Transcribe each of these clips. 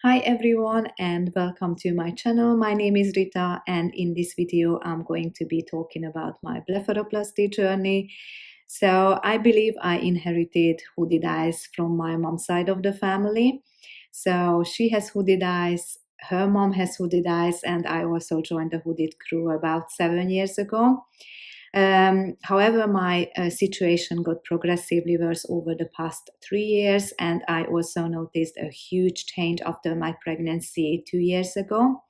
Hi everyone and welcome to my channel. My name is Rita and in this video I'm going to be talking about my blepharoplasty journey. So I believe I inherited hooded eyes from my mom's side of the family. So she has hooded eyes, her mom has hooded eyes, and I also joined the hooded crew about 7 years ago. However, my situation got progressively worse over the past 3 years, and I also noticed a huge change after my pregnancy 2 years ago.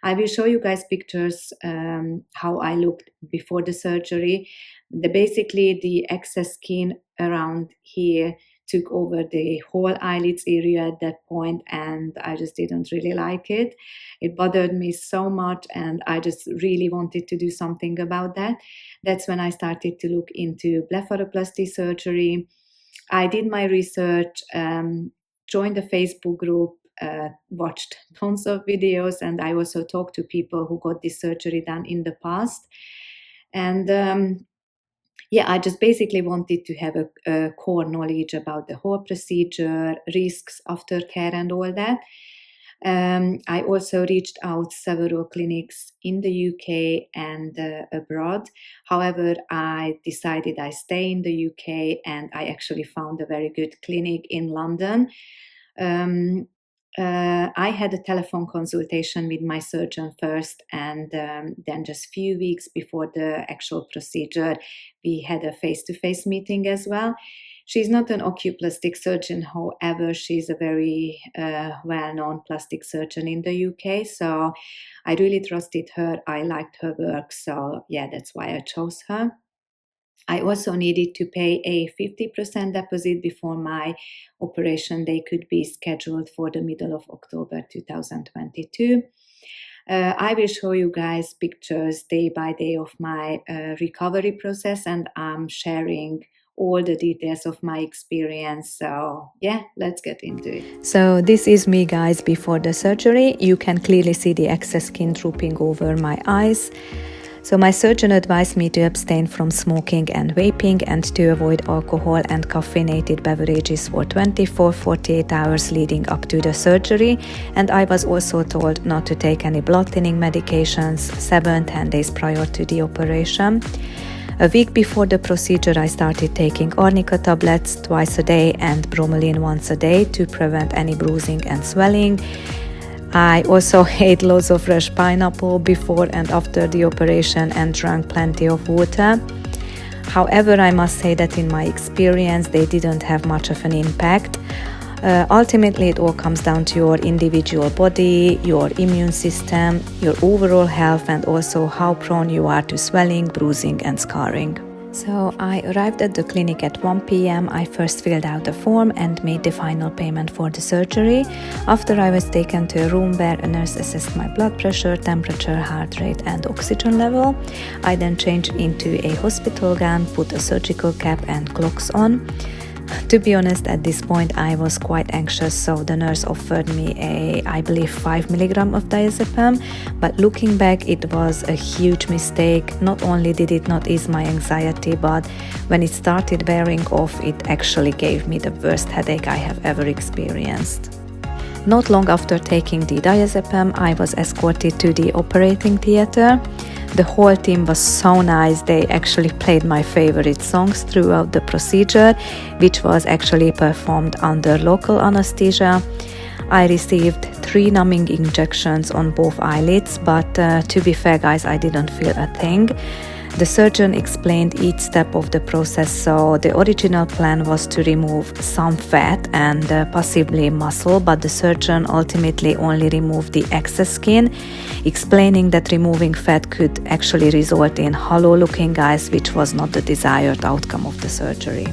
I will show you guys pictures how I looked before the surgery. Basically, the excess skin around here took over the whole eyelids area at that point, and I just didn't really like it. It bothered me so much, and I just really wanted to do something about that. That's when I started to look into blepharoplasty surgery. I did my research, joined a Facebook group, watched tons of videos, and I also talked to people who got this surgery done in the past. And yeah, I just basically wanted to have a core knowledge about the whole procedure, risks, aftercare, and all that. I also reached out several clinics in the UK and abroad. However, I decided I stay in the UK, and I actually found a very good clinic in London. Um, I had a telephone consultation with my surgeon first, and then just few weeks before the actual procedure, we had a face-to-face meeting as well. She's not an oculoplastic surgeon, however, she's a very well-known plastic surgeon in the UK. So I really trusted her. I liked her work. So yeah, that's why I chose her. I also needed to pay a 50% deposit before my operation day could be scheduled for the middle of October 2022. I will show you guys pictures day by day of my recovery process, and I'm sharing all the details of my experience. So yeah, let's get into it. So this is me, guys, before the surgery. You can clearly see the excess skin drooping over my eyes. So my surgeon advised me to abstain from smoking and vaping and to avoid alcohol and caffeinated beverages for 24-48 hours leading up to the surgery. And I was also told not to take any blood thinning medications 7-10 days prior to the operation. A week before the procedure, I started taking arnica tablets twice a day and bromelain once a day to prevent any bruising and swelling. I also ate loads of fresh pineapple before and after the operation and drank plenty of water. However, I must say that in my experience, they didn't have much of an impact. Ultimately, it all comes down to your individual body, your immune system, your overall health, and also how prone you are to swelling, bruising, and scarring. So I arrived at the clinic at 1 p.m. I first filled out the form and made the final payment for the surgery. After, I was taken to a room where a nurse assessed my blood pressure, temperature, heart rate, and oxygen level. I then changed into a hospital gown, put a surgical cap and clocks on. To be honest, at this point I was quite anxious, so the nurse offered me I believe 5 milligram of diazepam, but looking back, it was a huge mistake. Not only did it not ease my anxiety, but when it started wearing off, it actually gave me the worst headache I have ever experienced. Not long after taking the diazepam, I was escorted to the operating theater. The whole team was so nice. They actually played my favorite songs throughout the procedure, which was actually performed under local anesthesia. I received 3 numbing injections on both eyelids, but to be fair, guys, I didn't feel a thing. The surgeon explained each step of the process, so the original plan was to remove some fat and possibly muscle, but the surgeon ultimately only removed the excess skin, explaining that removing fat could actually result in hollow-looking eyes, which was not the desired outcome of the surgery.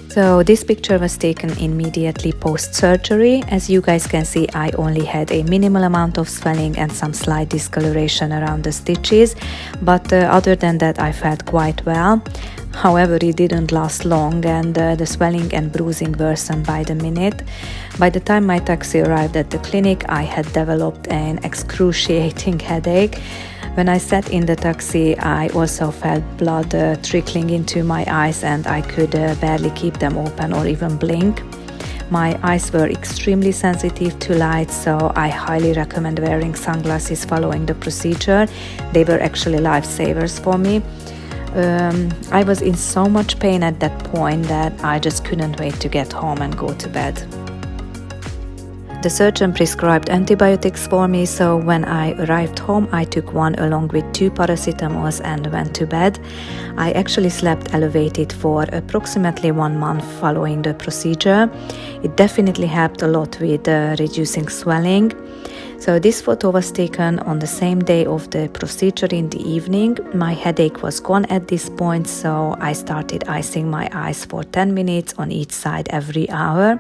So this picture was taken immediately post-surgery. As you guys can see, I only had a minimal amount of swelling and some slight discoloration around the stitches, but other than that I felt quite well. However, it didn't last long, and the swelling and bruising worsened by the minute. By the time my taxi arrived at the clinic, I had developed an excruciating headache. When I sat in the taxi, I also felt blood trickling into my eyes, and I could barely keep them open or even blink. My eyes were extremely sensitive to light, so I highly recommend wearing sunglasses following the procedure. They were actually lifesavers for me. I was in so much pain at that point that I just couldn't wait to get home and go to bed. The surgeon prescribed antibiotics for me, so when I arrived home, I took one along with 2 paracetamols and went to bed. I actually slept elevated for approximately 1 month following the procedure. It definitely helped a lot with reducing swelling. So this photo was taken on the same day of the procedure in the evening. My headache was gone at this point, so I started icing my eyes for 10 minutes on each side every hour.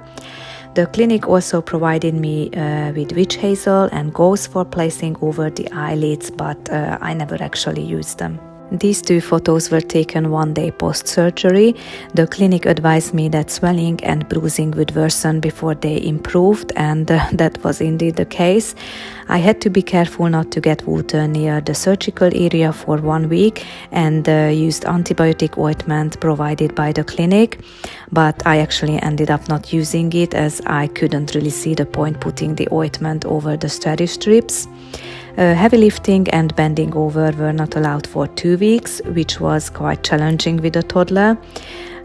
The clinic also provided me with witch hazel and gauze for placing over the eyelids, but I never actually used them. These 2 photos were taken 1 day post-surgery. The clinic advised me that swelling and bruising would worsen before they improved, and that was indeed the case. I had to be careful not to get water near the surgical area for 1 week and used antibiotic ointment provided by the clinic, but I actually ended up not using it as I couldn't really see the point putting the ointment over the steady strips. Heavy lifting and bending over were not allowed for 2 weeks, which was quite challenging with a toddler.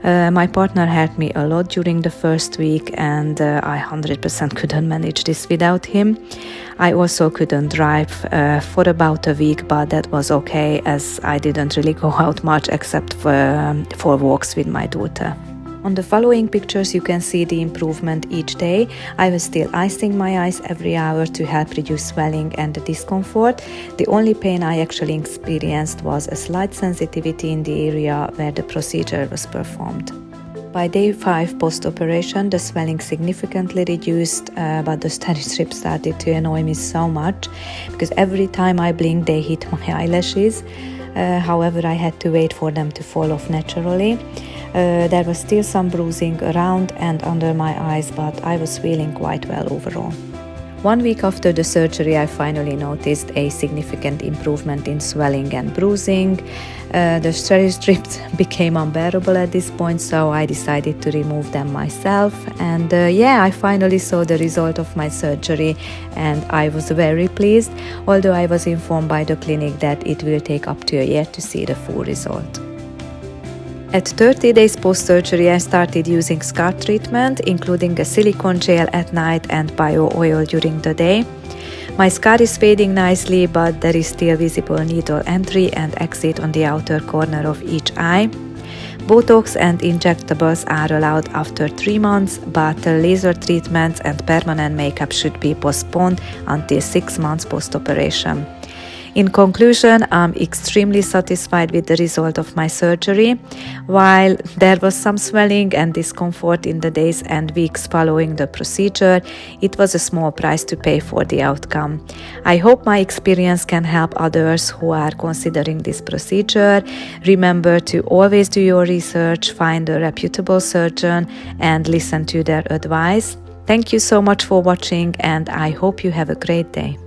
My partner helped me a lot during the first week, and I 100% couldn't manage this without him. I also couldn't drive for about a week, but that was okay as I didn't really go out much except for walks with my daughter. On the following pictures you can see the improvement each day. I was still icing my eyes every hour to help reduce swelling and the discomfort. The only pain I actually experienced was a slight sensitivity in the area where the procedure was performed. By day 5 post-operation, the swelling significantly reduced, but the steady strips started to annoy me so much because every time I blinked they hit my eyelashes. However, I had to wait for them to fall off naturally. There was still some bruising around and under my eyes, but I was feeling quite well overall. 1 week after the surgery, I finally noticed a significant improvement in swelling and bruising. The steady strips became unbearable at this point, so I decided to remove them myself. And I finally saw the result of my surgery and I was very pleased, although I was informed by the clinic that it will take up to a year to see the full result. At 30 days post-surgery, I started using scar treatment, including a silicone gel at night and bio oil during the day. My scar is fading nicely, but there is still visible needle entry and exit on the outer corner of each eye. Botox and injectables are allowed after 3 months, but laser treatments and permanent makeup should be postponed until 6 months post-operation. In conclusion, I'm extremely satisfied with the result of my surgery. While there was some swelling and discomfort in the days and weeks following the procedure, it was a small price to pay for the outcome. I hope my experience can help others who are considering this procedure. Remember to always do your research, find a reputable surgeon, and listen to their advice. Thank you so much for watching, and I hope you have a great day.